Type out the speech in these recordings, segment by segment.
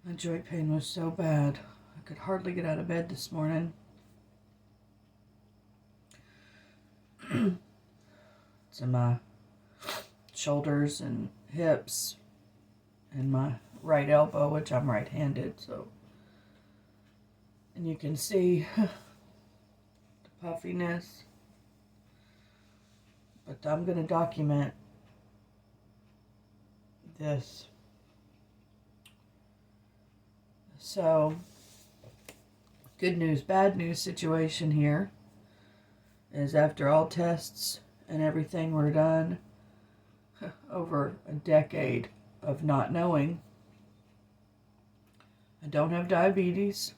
My joint pain was so bad. I could hardly get out of bed this morning. It's in my shoulders and hips and my right elbow, which I'm right-handed, so. And you can see the puffiness. But I'm going to document this. So, good news, bad news situation here is after all tests and everything were done, over a decade of not knowing, I don't have diabetes.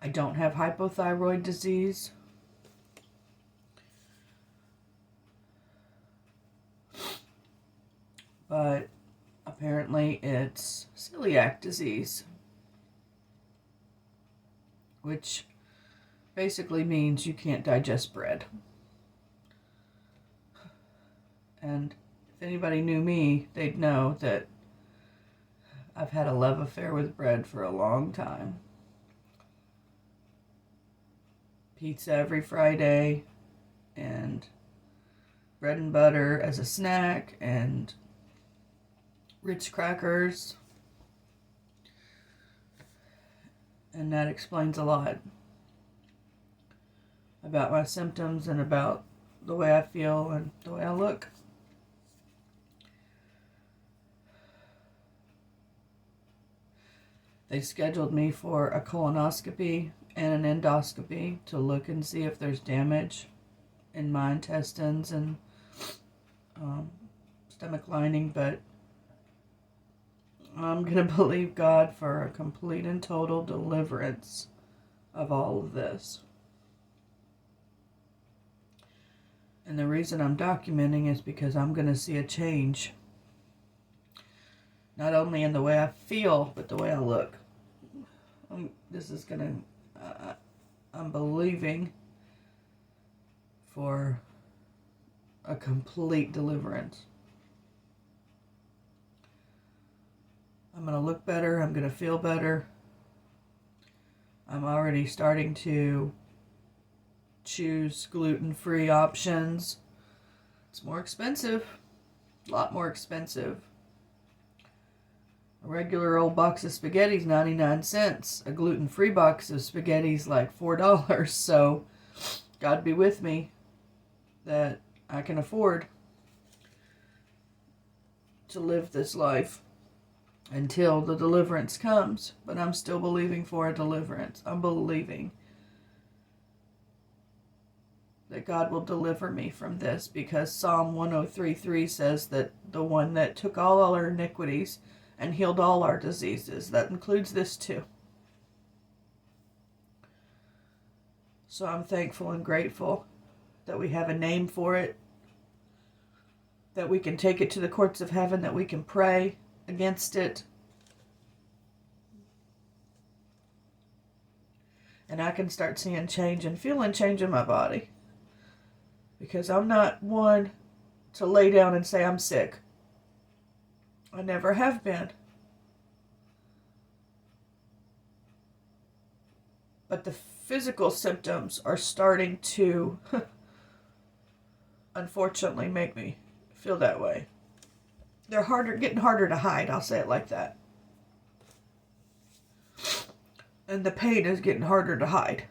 I don't have hypothyroid disease. But apparently it's celiac disease, which basically means you can't digest bread. And if anybody knew me, they'd know that I've had a love affair with bread for a long time. Pizza every Friday, and bread and butter as a snack, and Ritz crackers. And that explains a lot about my symptoms and about the way I feel and the way I look. They scheduled me for a colonoscopy and an endoscopy to look and see if there's damage in my intestines and stomach lining, but I'm going to believe God for a complete and total deliverance of all of this. And the reason I'm documenting is because I'm going to see a change. Not only in the way I feel, but the way I look. I'm believing for a complete deliverance. I'm going to look better. I'm going to feel better. I'm already starting to choose gluten-free options. It's more expensive. A lot more expensive. A regular old box of spaghetti is 99 cents. A gluten-free box of spaghetti is like $4. So, God be with me that I can afford to live this life until the deliverance comes. But I'm still believing for a deliverance. I'm believing that God will deliver me from this, because Psalm 103:3 says that the one that took all our iniquities and healed all our diseases, that includes this too. So I'm thankful and grateful that we have a name for it, that we can take it to the courts of heaven, that we can pray against it, and I can start seeing change and feeling change in my body. Because I'm not one to lay down and say I'm sick. I never have been. But the physical symptoms are starting to, unfortunately, make me feel that way. They're getting harder to hide, I'll say it like that. And the pain is getting harder to hide.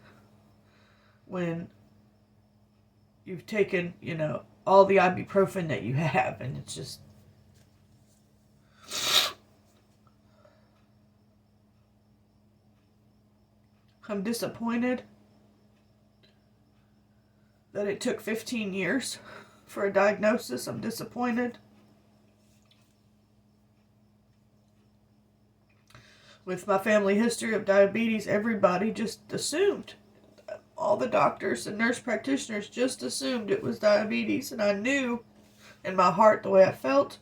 When you've taken, all the ibuprofen that you have, and it's just... I'm disappointed that it took 15 years for a diagnosis. I'm disappointed with my family history of diabetes. Everybody just assumed, all the doctors and nurse practitioners just assumed it was diabetes. And I knew in my heart, the way I felt,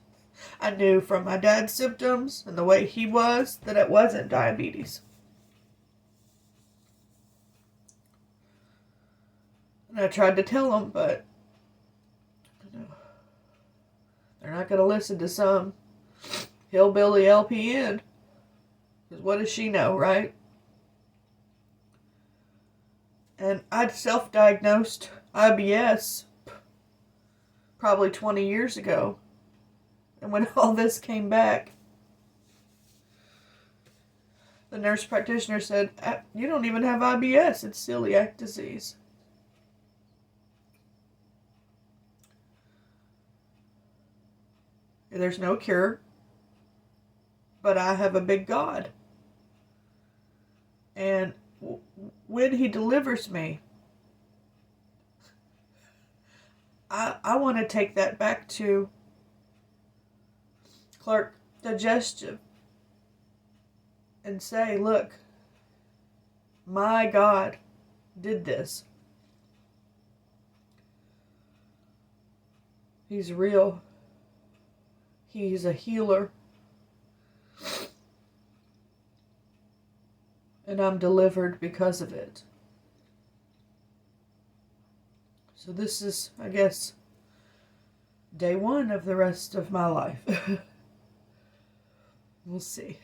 I knew from my dad's symptoms and the way he was, that it wasn't diabetes. And I tried to tell them, but they're not going to listen to some hillbilly LPN Because what does she know, right? And I'd self-diagnosed IBS probably 20 years ago. And when all this came back, the nurse practitioner said, you don't even have IBS, it's celiac disease. There's no cure, but I have a big God. And when he delivers me, I want to take that back to Clark Digestive and say, look, my God did this. He's real. He's a healer. And I'm delivered because of it. So this is, I guess, day one of the rest of my life. We'll see.